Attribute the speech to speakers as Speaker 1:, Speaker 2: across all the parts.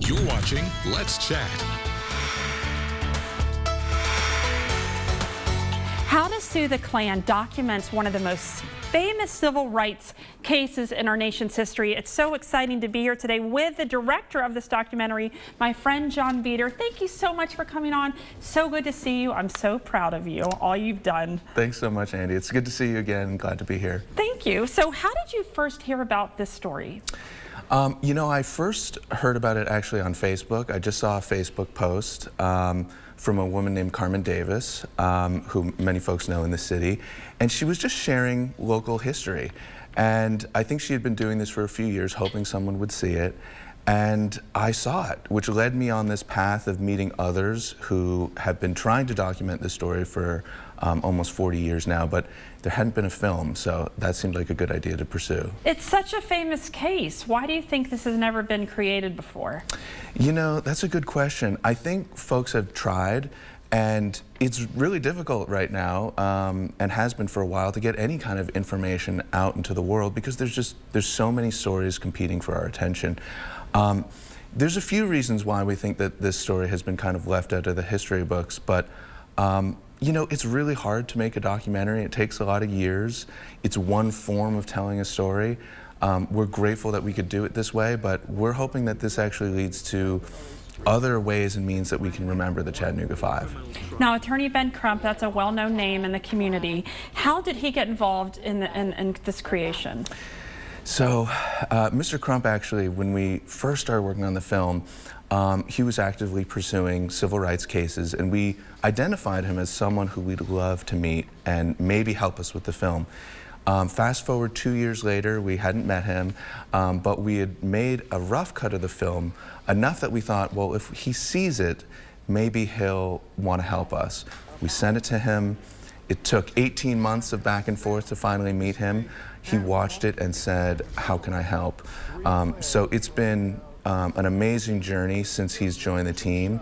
Speaker 1: You're watching Let's Chat.
Speaker 2: How to Sue the Klan documents one of the most famous civil rights cases in our nation's history. It's so exciting to be here today with the director of this documentary, my friend John Beater. Thank you so much for coming on. So good to see you. I'm so proud of you, all you've done.
Speaker 3: Thanks so much, Andy. It's good to see you again. Glad to be here.
Speaker 2: Thank you. So how did you first hear about this story?
Speaker 3: You know, I first heard about it actually on Facebook. I just saw a Facebook post from a woman named Carmen Davis, who many folks know in the city, and she was just sharing local history. And I think she had been doing this for a few years, hoping someone would see it. And I saw it, which led me on this path of meeting others who have been trying to document this story for almost 40 years now, but there hadn't been a film, so that seemed like a good idea to pursue.
Speaker 2: It's such a famous case. Why do you think this has never been created before?
Speaker 3: You know, that's a good question. I think folks have tried, and it's really difficult right now, and has been for a while, to get any kind of information out into the world because there's so many stories competing for our attention. There's a few reasons why we think that this story has been kind of left out of the history books, but you know, it's really hard to make a documentary. It takes a lot of years. It's one form of telling a story. We're grateful that we could do it this way, but we're hoping that this actually leads to other ways and means that we can remember the Chattanooga Five.
Speaker 2: Now, Attorney Ben Crump, that's a well-known name in the community. How did he get involved in this creation?
Speaker 3: So, Mr. Crump actually, when we first started working on the film, he was actively pursuing civil rights cases, and we identified him as someone who we'd love to meet and maybe help us with the film. Fast forward 2 years later, we hadn't met him, but we had made a rough cut of the film, enough that we thought, well, if he sees it, maybe he'll want to help us. We sent it to him. It took 18 months of back and forth to finally meet him. He watched it and said, how can I help? So it's been an amazing journey since he's joined the team.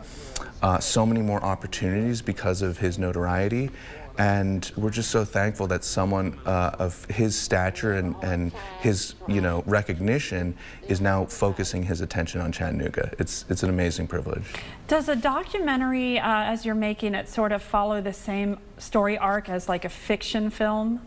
Speaker 3: So many more opportunities because of his notoriety. And we're just so thankful that someone of his stature and his, you know, recognition is now focusing his attention on Chattanooga. It's an amazing privilege.
Speaker 2: Does a documentary, as you're making it, sort of follow the same story arc as like a fiction film?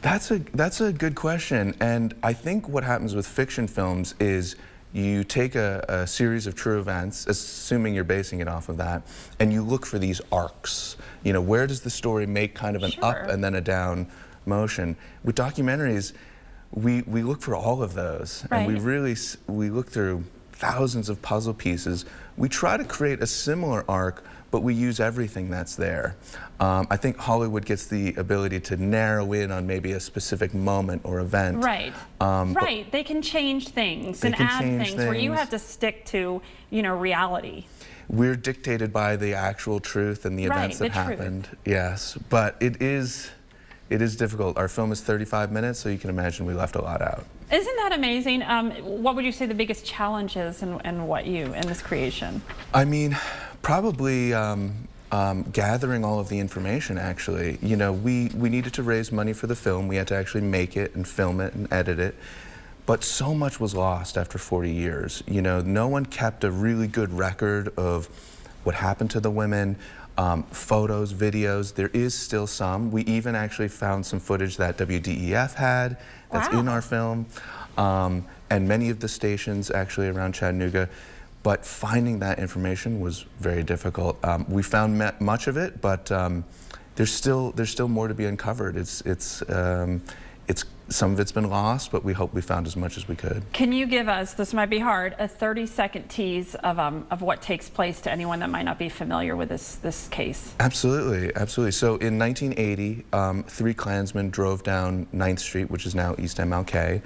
Speaker 3: That's a good question. And I think what happens with fiction films is you take a series of true events, assuming you're basing it off of that, and you look for these arcs. You know, where does the story make kind of an up and then a down motion? With documentaries, we look for all of those, and we look through thousands of puzzle pieces. We try to create a similar arc, but we use everything that's there. I think Hollywood gets the ability to narrow in on maybe a specific moment or event.
Speaker 2: Right. Right. They can change things and add things where you have to stick to, you know, reality.
Speaker 3: We're dictated by the actual truth and the events that happened. Yes, but it is difficult. Our film is 35 minutes, so you can imagine we left a lot out.
Speaker 2: Isn't that amazing? What would you say the biggest challenge is in this creation?
Speaker 3: I mean, probably gathering all of the information, actually. You know, we needed to raise money for the film. We had to actually make it and film it and edit it. But so much was lost after 40 years. You know, no one kept a really good record of what happened to the women. Photos, videos, there is still some. We even actually found some footage that WDEF had that's in our film, and many of the stations actually around Chattanooga. But finding that information was very difficult. We found much of it, but there's still more to be uncovered. Some of it's been lost, but we hope we found as much as we could.
Speaker 2: Can you give us, this might be hard, a 30-second tease of what takes place to anyone that might not be familiar with this case?
Speaker 3: Absolutely, absolutely. So in 1980, 3 Klansmen drove down 9th Street, which is now East MLK,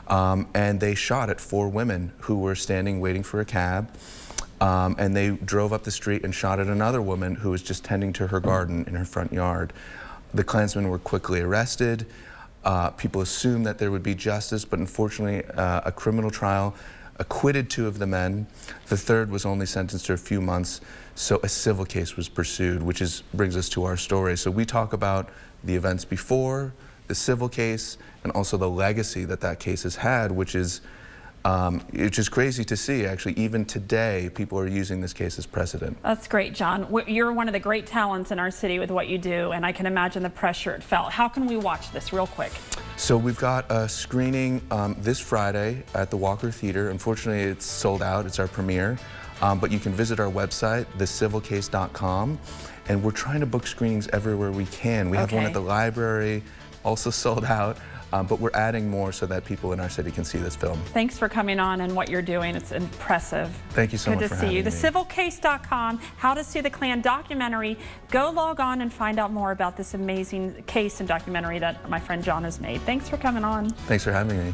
Speaker 3: and they shot at 4 women who were standing waiting for a cab. And they drove up the street and shot at another woman who was just tending to her garden in her front yard. The Klansmen were quickly arrested. People assumed that there would be justice, but unfortunately a criminal trial acquitted 2 of the men. The 3rd was only sentenced to a few months, so a civil case was pursued, which brings us to our story. So we talk about the events before, the civil case, and also the legacy that case has had, which is It's just crazy to see, actually, even today, people are using this case as precedent.
Speaker 2: That's great, John. You're one of the great talents in our city with what you do, and I can imagine the pressure it felt. How can we watch this real quick?
Speaker 3: So we've got a screening this Friday at the Walker Theater. Unfortunately, it's sold out. It's our premiere. But you can visit our website, thecivilcase.com, and we're trying to book screenings everywhere we can. We have one at the library, also sold out, but we're adding more so that people in our city can see this film.
Speaker 2: Thanks for coming on and what you're doing. It's impressive.
Speaker 3: Thank you so much for having me.
Speaker 2: Good to see you. Thecivilcase.com, How to Sue the Klan documentary. Go log on and find out more about this amazing case and documentary that my friend John has made. Thanks for coming on.
Speaker 3: Thanks for having me.